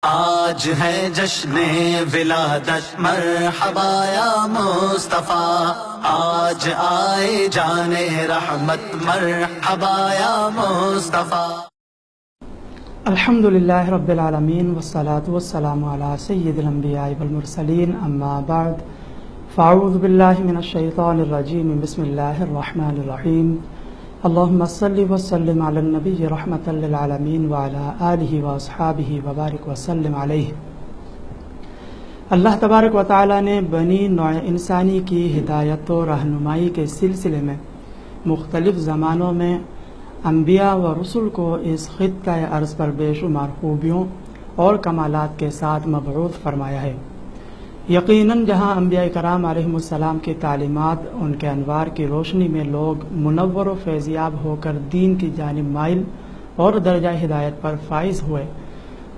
آج ہے جشن ولادت مرحبا یا مصطفیٰ، آج آئے جان رحمت مرحبا یا مصطفیٰ۔ الحمدللہ رب العالمین والصلاة والسلام علی سید الانبیاء والمرسلین، اما بعد فاعوذ باللہ من الشیطان الرجیم، بسم اللہ الرحمن الرحیم۔ اللہم صلی وسلم علی النبی رحمۃ للعالمین وعلی آلہ واصحابہ وبارک وسلم علیہ۔ اللہ تبارک و تعالی نے بنی نوع انسانی کی ہدایت و رہنمائی کے سلسلے میں مختلف زمانوں میں انبیاء و رسل کو اس خطۂ ارض پر بے شمار خوبیوں اور کمالات کے ساتھ مبعوث فرمایا ہے۔ یقیناً جہاں انبیاء کرام علیہم السلام کی تعلیمات، ان کے انوار کی روشنی میں لوگ منور و فیضیاب ہو کر دین کی جانب مائل اور درجہ ہدایت پر فائز ہوئے،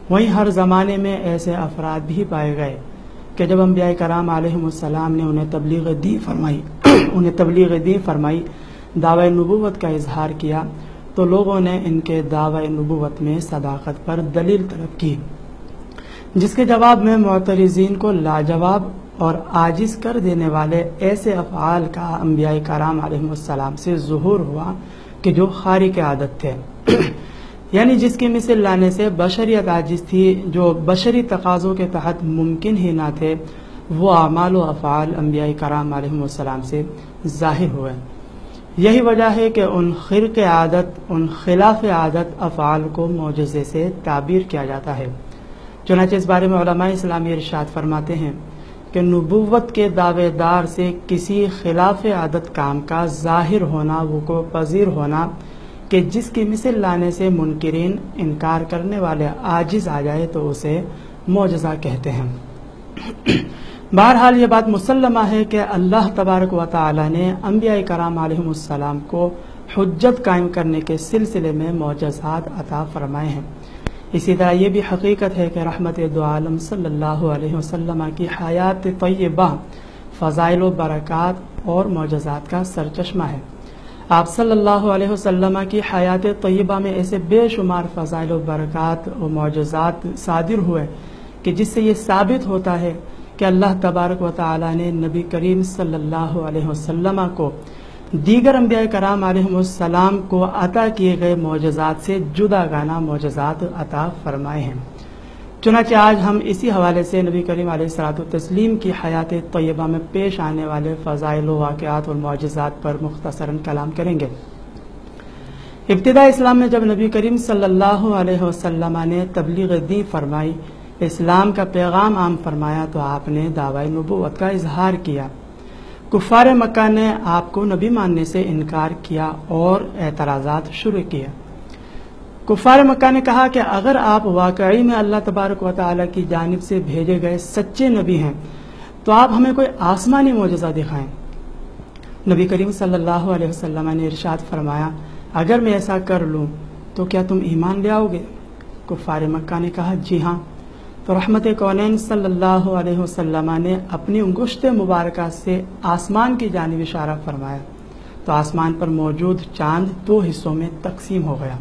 وہیں ہر زمانے میں ایسے افراد بھی پائے گئے کہ جب انبیاء کرام علیہم السلام نے انہیں تبلیغ دین فرمائی، دعوی نبوت کا اظہار کیا، تو لوگوں نے ان کے دعوی نبوت میں صداقت پر دلیل طلب کی، جس کے جواب میں معترضین کو لاجواب اور عاجز کر دینے والے ایسے افعال کا انبیاء کرام علیہم السلام سے ظہور ہوا کہ جو خارق عادت تھے، یعنی جس کی مثل لانے سے بشریت عاجز تھی، جو بشری تقاضوں کے تحت ممکن ہی نہ تھے، وہ اعمال و افعال انبیاء کرام علیہم السلام سے ظاہر ہوئے۔ یہی وجہ ہے کہ ان خرق عادت، ان خلاف عادت افعال کو معجزے سے تعبیر کیا جاتا ہے۔ چنانچہ اس بارے میں علماء اسلامی ارشاد فرماتے ہیں کہ نبوت کے دعوے دار سے کسی خلاف عادت کام کا ظاہر ہونا، وقوع پذیر ہونا، کہ جس کی مثل لانے سے منکرین، انکار کرنے والے عاجز آ جائے تو اسے معجزہ کہتے ہیں۔ بہرحال یہ بات مسلمہ ہے کہ اللہ تبارک و تعالی نے انبیاء کرام علیہم السلام کو حجت قائم کرنے کے سلسلے میں معجزات عطا فرمائے ہیں۔ اسی طرح یہ بھی حقیقت ہے کہ رحمت دو عالم صلی اللہ علیہ وسلم کی حیات طیبہ فضائل و برکات اور معجزات کا سرچشمہ ہے۔ آپ صلی اللہ علیہ وسلم کی حیات طیبہ میں ایسے بے شمار فضائل و برکات و معجزات صادر ہوئے کہ جس سے یہ ثابت ہوتا ہے کہ اللہ تبارک و تعالی نے نبی کریم صلی اللہ علیہ وسلم کو دیگر انبیاء کرام علیہم السلام کو عطا کیے گئے معجزات سے جدا گانا معجزات عطا فرمائے ہیں۔ چنانچہ آج ہم اسی حوالے سے نبی کریم علیہ الصلوۃ والتسلیم کی حیات طیبہ میں پیش آنے والے فضائل و واقعات اور معجزات پر مختصراً کلام کریں گے۔ ابتدا اسلام میں جب نبی کریم صلی اللہ علیہ وسلم نے تبلیغ دین فرمائی، اسلام کا پیغام عام فرمایا، تو آپ نے دعوی نبوت کا اظہار کیا۔ کفار مکہ نے آپ کو نبی ماننے سے انکار کیا اور اعتراضات شروع کیا۔ کفار مکہ نے کہا کہ اگر آپ واقعی میں اللہ تبارک و تعالی کی جانب سے بھیجے گئے سچے نبی ہیں تو آپ ہمیں کوئی آسمانی معجزہ دکھائیں۔ نبی کریم صلی اللہ علیہ وسلم نے ارشاد فرمایا، اگر میں ایسا کر لوں تو کیا تم ایمان لے آؤ گے؟ کفار مکہ نے کہا جی ہاں۔ تو رحمت کونین صلی اللہ علیہ وسلم نے اپنی انگشت مبارکہ سے آسمان کی جانب اشارہ فرمایا، تو آسمان پر موجود چاند دو حصوں میں تقسیم ہو گیا،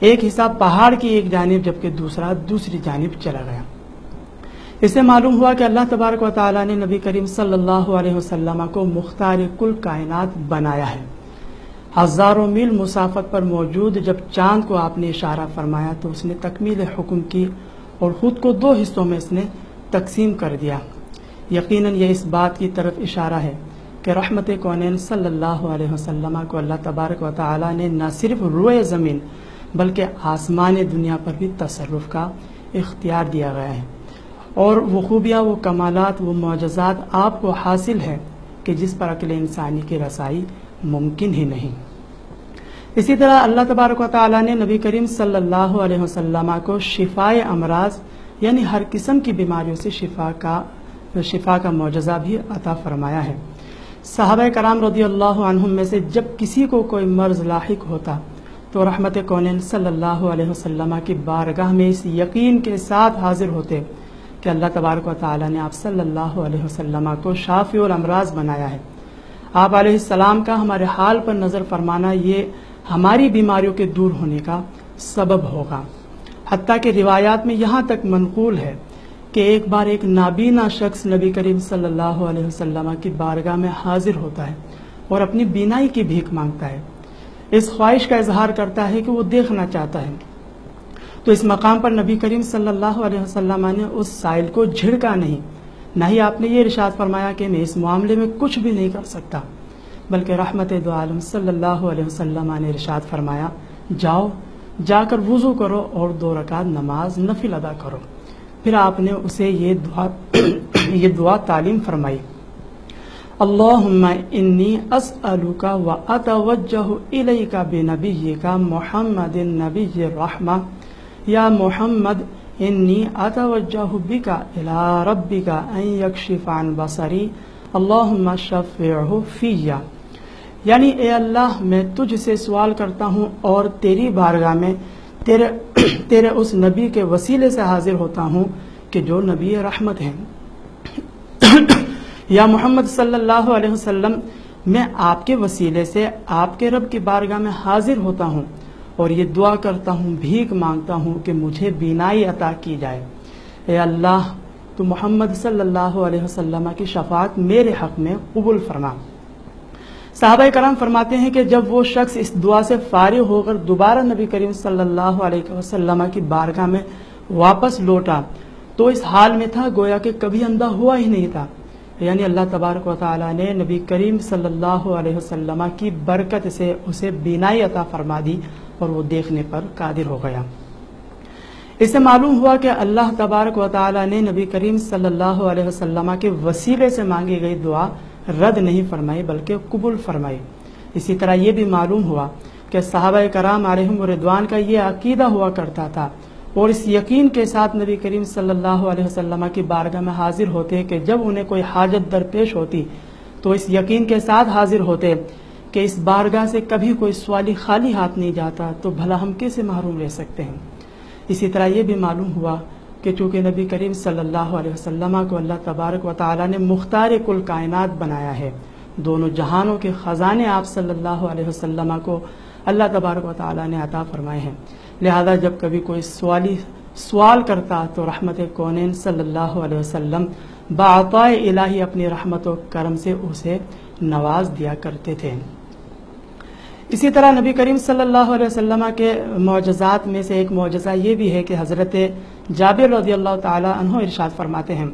ایک حصہ پہاڑ کی ایک جانب جبکہ دوسرا دوسری جانب چلا گیا۔ اس سے معلوم ہوا کہ اللہ تبارک و تعالی نے نبی کریم صلی اللہ علیہ وسلم کو مختار کل کائنات بنایا ہے۔ ہزاروں میل مسافت پر موجود جب چاند کو آپ نے اشارہ فرمایا تو اس نے تکمیل حکم کی اور خود کو دو حصوں میں اس نے تقسیم کر دیا۔ یقیناً یہ اس بات کی طرف اشارہ ہے کہ رحمت کونین صلی اللہ علیہ وسلم کو اللہ تبارک و تعالی نے نہ صرف روئے زمین بلکہ آسمان دنیا پر بھی تصرف کا اختیار دیا گیا ہے، اور وہ خوبیاں، وہ کمالات، وہ معجزات آپ کو حاصل ہے کہ جس پر عقل انسانی کی رسائی ممکن ہی نہیں۔ اسی طرح اللہ تبارک و تعالی نے نبی کریم صلی اللہ علیہ وسلم کو شفائے امراض، یعنی ہر قسم کی بیماریوں سے شفا کا معجزہ بھی عطا فرمایا ہے۔ صحابہ کرام رضی اللہ عنہم میں سے جب کسی کو کوئی مرض لاحق ہوتا تو رحمت کونین صلی اللہ علیہ وسلم کی بارگاہ میں اس یقین کے ساتھ حاضر ہوتے کہ اللہ تبارک و تعالی نے آپ صلی اللہ علیہ وسلم کو شافی الامراض بنایا ہے۔ آپ علیہ السلام کا ہمارے حال پر نظر فرمانا یہ ہماری بیماریوں کے دور ہونے کا سبب ہوگا۔ حتیٰ کہ روایات میں یہاں تک منقول ہے کہ ایک بار ایک نابینا شخص نبی کریم صلی اللہ علیہ وسلم کی بارگاہ میں حاضر ہوتا ہے اور اپنی بینائی کی بھیک مانگتا ہے، اس خواہش کا اظہار کرتا ہے کہ وہ دیکھنا چاہتا ہے۔ تو اس مقام پر نبی کریم صلی اللہ علیہ وسلم نے اس سائل کو جھڑکا نہیں، نہ ہی آپ نے یہ ارشاد فرمایا کہ میں اس معاملے میں کچھ بھی نہیں کر سکتا، بلکہ رحمت دو عالم صلی اللہ علیہ وسلم نے ارشاد فرمایا جاؤ، جا کر وضو کرو اور 2 رکعت نماز نفل ادا کرو۔ پھر آپ نے اسے یہ دعا تعلیم فرمائی، اللہم انی اسألک و اتوجہ الیک بنبیک محمد النبی الرحمہ، یا محمد انی اتوجہ بک الی ربک ان یکشف عن بصری اللہم شفعہ فی، یعنی اے اللہ میں تجھ سے سوال کرتا ہوں اور تیری بارگاہ میں تیرے اس نبی کے وسیلے سے حاضر ہوتا ہوں کہ جو نبی رحمت ہیں۔ یا محمد صلی اللہ علیہ وسلم، میں آپ کے وسیلے سے آپ کے رب کی بارگاہ میں حاضر ہوتا ہوں اور یہ دعا کرتا ہوں، بھیک مانگتا ہوں کہ مجھے بینائی عطا کی جائے۔ اے اللہ تو محمد صلی اللہ علیہ وسلم کی شفاعت میرے حق میں قبول فرما۔ صحابہ کرام فرماتے ہیں کہ جب وہ شخص اس دعا سے فارغ ہو کر دوبارہ نبی کریم صلی اللہ علیہ وسلم کی بارگاہ میں واپس لوٹا تو اس حال میں تھا گویا کہ کبھی اندھا ہوا ہی نہیں تھا، یعنی اللہ تبارک و تعالیٰ نے نبی کریم صلی اللہ علیہ وسلم کی برکت سے اسے بینائی عطا فرما دی اور وہ دیکھنے پر قادر ہو گیا۔ اس سے معلوم ہوا کہ اللہ تبارک و تعالیٰ نے نبی کریم صلی اللہ علیہ وسلم کے وسیلے سے مانگی گئی دعا رد نہیں فرمائی بلکہ قبول فرمائی۔ اسی طرح یہ بھی معلوم ہوا کہ صحابہ کرام علیہم رضوان کا یہ عقیدہ ہوا کرتا تھا اور اس یقین کے ساتھ نبی کریم صلی اللہ علیہ وسلم کی بارگاہ میں حاضر ہوتے کہ جب انہیں کوئی حاجت درپیش ہوتی تو اس یقین کے ساتھ حاضر ہوتے کہ اس بارگاہ سے کبھی کوئی سوالی خالی ہاتھ نہیں جاتا، تو بھلا ہم کیسے محروم رہ سکتے ہیں۔ اسی طرح یہ بھی معلوم ہوا کہ چونکہ نبی کریم صلی اللہ علیہ وسلم کو اللہ تبارک و تعالیٰ نے مختار کل کائنات بنایا ہے، دونوں جہانوں کے خزانے آپ صلی اللہ علیہ وسلم کو اللہ تبارک و تعالیٰ نے عطا فرمائے ہیں، لہذا جب کبھی کوئی سوال کرتا تو رحمت کونین صلی اللہ علیہ وسلم بعطائے الہی اپنی رحمت و کرم سے اسے نواز دیا کرتے تھے۔ اسی طرح نبی کریم صلی اللہ علیہ وسلم کے معجزات میں سے ایک معجزہ یہ بھی ہے کہ حضرت جابر رضی اللہ تعالی عنہ ارشاد فرماتے ہیں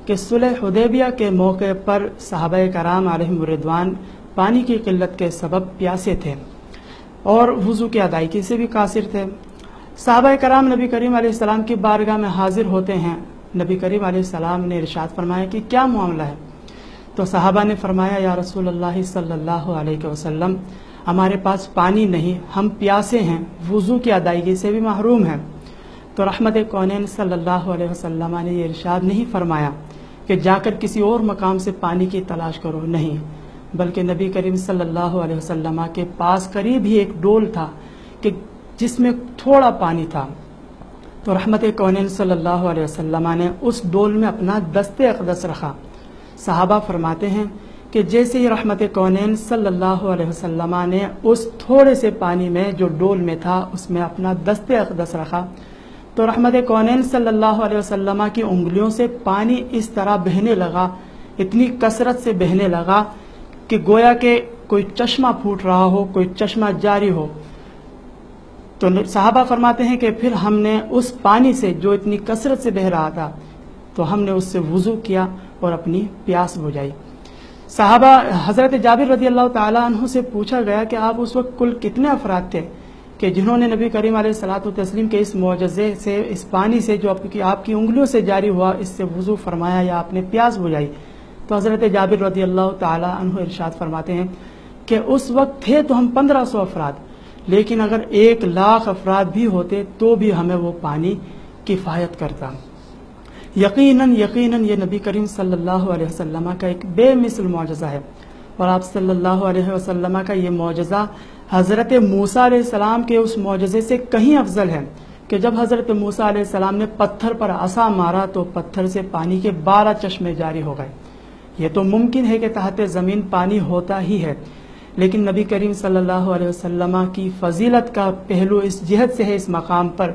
کہ صلح حدیبیہ کے موقع پر صحابہ کرام علیہم رضوان پانی کی قلت کے سبب پیاسے تھے اور وضو کی ادائیگی سے بھی قاصر تھے۔ صحابہ کرام نبی کریم علیہ السلام کی بارگاہ میں حاضر ہوتے ہیں، نبی کریم علیہ السلام نے ارشاد فرمایا کہ کیا معاملہ ہے؟ تو صحابہ نے فرمایا یا رسول اللہ صلی اللہ علیہ وسلم، ہمارے پاس پانی نہیں، ہم پیاسے ہیں، وضو کی ادائیگی سے بھی محروم ہیں۔ تو رحمت کونین صلی اللہ علیہ وسلم نے یہ ارشاد نہیں فرمایا کہ جا کر کسی اور مقام سے پانی کی تلاش کرو، نہیں، بلکہ نبی کریم صلی اللہ علیہ وسلم کے پاس قریب ہی ایک ڈول تھا کہ جس میں تھوڑا پانی تھا، تو رحمت کونین صلی اللہ علیہ وسلم نے اس ڈول میں اپنا دست اقدس رکھا۔ صحابہ فرماتے ہیں کہ جیسے ہی رحمت کونین صلی اللہ علیہ وسلم نے اس تھوڑے سے پانی میں جو ڈول میں تھا اس میں اپنا دست اقدس رکھا تو رحمت کونین صلی اللہ علیہ وسلم کی انگلیوں سے پانی اس طرح بہنے لگا، اتنی کثرت سے بہنے لگا کہ گویا کہ کوئی چشمہ پھوٹ رہا ہو، کوئی چشمہ جاری ہو۔ تو صحابہ فرماتے ہیں کہ پھر ہم نے اس پانی سے جو اتنی کثرت سے بہ رہا تھا تو ہم نے اس سے وضو کیا اور اپنی پیاس بجھائی۔ صحابہ حضرت جابر رضی اللہ تعالیٰ عنہ سے پوچھا گیا کہ آپ اس وقت کل کتنے افراد تھے کہ جنہوں نے نبی کریم علیہ الصلوۃ والتسلیم کے اس معجزے سے، اس پانی سے جو آپ کی انگلیوں سے جاری ہوا، اس سے وضو فرمایا یا آپ نے پیاس بجھائی؟ تو حضرت جابر رضی اللہ تعالیٰ عنہ ارشاد فرماتے ہیں کہ اس وقت تھے تو ہم 1500 افراد، لیکن اگر 1,00,000 افراد بھی ہوتے تو بھی ہمیں وہ پانی کفایت کرتا۔ یقیناً یہ نبی کریم صلی اللہ علیہ وسلم کا ایک بے مثل معجزہ ہے، اور آپ صلی اللہ علیہ وسلم کا یہ معجزہ حضرت موسیٰ علیہ السلام کے اس معجزے سے کہیں افضل ہے کہ جب حضرت موسیٰ علیہ السلام نے پتھر پر عصا مارا تو پتھر سے پانی کے 12 چشمے جاری ہو گئے۔ یہ تو ممکن ہے کہ تحت زمین پانی ہوتا ہی ہے، لیکن نبی کریم صلی اللہ علیہ وسلم کی فضیلت کا پہلو اس جہت سے ہے اس مقام پر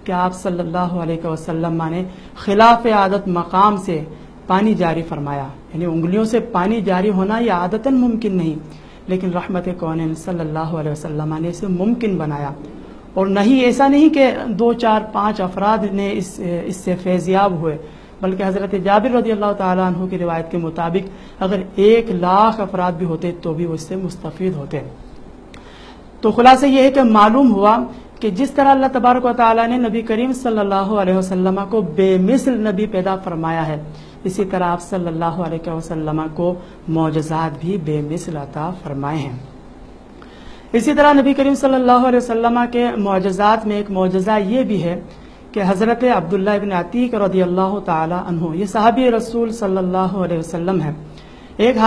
کہ آپ صلی اللہ علیہ وسلم نے خلاف عادت مقام سے پانی جاری فرمایا، یعنی انگلیوں سے پانی جاری ہونا یہ عادتاً ممکن نہیں، لیکن رحمت کونین صلی اللہ علیہ وسلم نے اسے ممکن بنایا۔ اور نہیں، ایسا نہیں کہ 2 4 5 افراد نے اس سے فیضیاب ہوئے، بلکہ حضرت جابر رضی اللہ تعالیٰ عنہ کی روایت کے مطابق اگر 1,00,000 افراد بھی ہوتے تو بھی وہ اس سے مستفید ہوتے۔ تو خلاصہ یہ ہے کہ معلوم ہوا کہ جس طرح اللہ تبارک و تعالیٰ نے نبی کریم صلی اللہ علیہ وسلم کو بے مثل نبی پیدا فرمایا ہے، اسی طرح آپ صلی اللہ علیہ وسلم کو معجزات بھی بے مثل عطا فرمائے ہیں۔ اسی طرح نبی کریم صلی اللہ علیہ وسلم کے معجزات میں ایک معجزہ یہ بھی ہے کہ حضرت عبداللہ ابن عتیق رضی اللہ تعالی عنہ، یہ صحابی رسول صلی اللہ علیہ وسلم ہے، ایک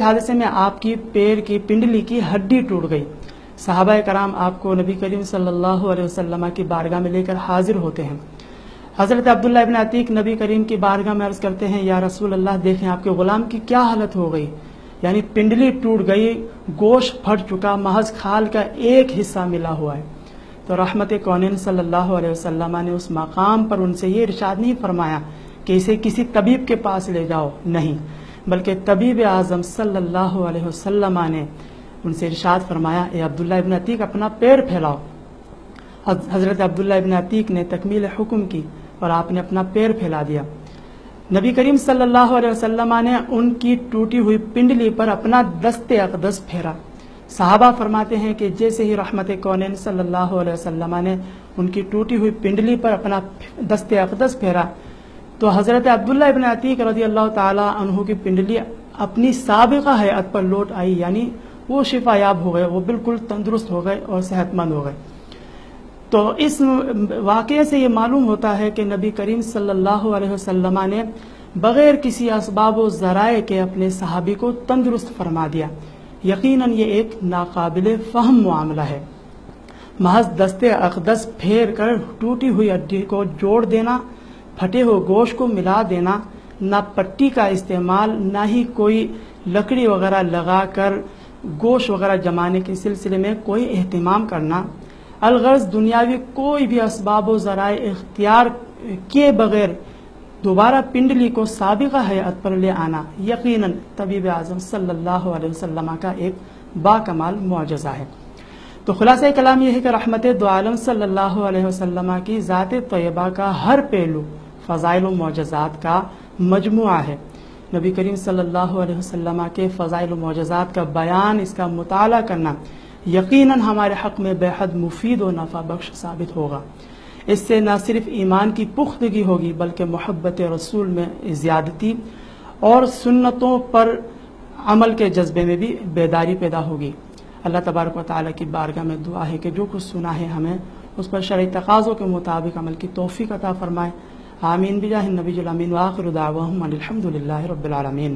حادثے میں آپ کی پیر کی پنڈلی کی ہڈی ٹوٹ گئی۔ صحابہ کرام آپ کو نبی کریم صلی اللہ علیہ وسلم کی بارگاہ میں لے کر حاضر ہوتے ہیں۔ حضرت عبداللہ ابن عتیق نبی کریم کی بارگاہ میں عرض کرتے ہیں، یا رسول اللہ دیکھیں آپ کے غلام کی کیا حالت ہو گئی، یعنی پنڈلی ٹوٹ گئی، گوشت پھٹ چکا، محض کھال کا ایک حصہ ملا ہوا ہے۔ تو رحمت کونین صلی اللہ علیہ وسلم نے اس مقام پر ان سے یہ ارشاد نہیں فرمایا کہ اسے کسی طبیب کے پاس لے جاؤ، نہیں، بلکہ طبیب اعظم صلی اللہ علیہ وسلم نے ان سے ارشاد فرمایا، اے عبداللہ ابن عتیق اپنا پیر پھیلاؤ۔ حضرت عبداللہ ابن عتیق نے تکمیل حکم کی اور آپ نے اپنا پیر پھیلا دیا۔ نبی کریم صلی اللہ علیہ وسلم نے ان کی ٹوٹی ہوئی پنڈلی پر اپنا دست اقدس پھیرا۔ صحابہ فرماتے ہیں کہ جیسے ہی رحمت کونین صلی اللہ علیہ وسلم نے ان کی ٹوٹی ہوئی پنڈلی پر اپنا دست اقدس پھیرا تو حضرت عبداللہ ابن عتیق رضی اللہ تعالی عنہ کی پنڈلی اپنی سابقہ حیات پر لوٹ آئی، یعنی وہ شفا یاب ہو گئے، وہ بالکل تندرست ہو گئے اور صحت مند ہو گئے۔ تو اس واقعے سے یہ معلوم ہوتا ہے کہ نبی کریم صلی اللہ علیہ وسلم نے بغیر کسی اسباب و ذرائع کے اپنے صحابی کو تندرست فرما دیا۔ یقیناً یہ ایک ناقابل فہم معاملہ ہے۔ محض دست اقدس پھیر کر ٹوٹی ہوئی ہڈی کو جوڑ دینا، پھٹے ہوئے گوشت کو ملا دینا، نہ پٹی کا استعمال، نہ ہی کوئی لکڑی وغیرہ لگا کر گوشت وغیرہ جمانے کے سلسلے میں کوئی اہتمام کرنا، الغرض دنیاوی کوئی بھی اسباب و ذرائع اختیار کیے بغیر دوبارہ پنڈلی کو سابقہ حیات پر لے آنا، یقیناً طبیب اعظم صلی اللہ علیہ وسلم کا ایک باکمال معجزہ ہے۔ تو خلاصہ کلام یہ ہے کہ رحمت دو عالم صلی اللہ علیہ وسلم کی ذات طیبہ کا ہر پہلو فضائل و معجزات کا مجموعہ ہے۔ نبی کریم صلی اللہ علیہ وسلم کے فضائل و معجزات کا بیان، اس کا مطالعہ کرنا یقیناً ہمارے حق میں بے حد مفید و نفع بخش ثابت ہوگا۔ اس سے نہ صرف ایمان کی پختگی ہوگی بلکہ محبت رسول میں زیادتی اور سنتوں پر عمل کے جذبے میں بھی بیداری پیدا ہوگی۔ اللہ تبارک و تعالیٰ کی بارگاہ میں دعا ہے کہ جو کچھ سنا ہے ہمیں اس پر شرعی تقاضوں کے مطابق عمل کی توفیق عطا فرمائے۔ آمین بجاہ النبی الامین، وآخر دعواہم ان الحمد للہ رب العالمین۔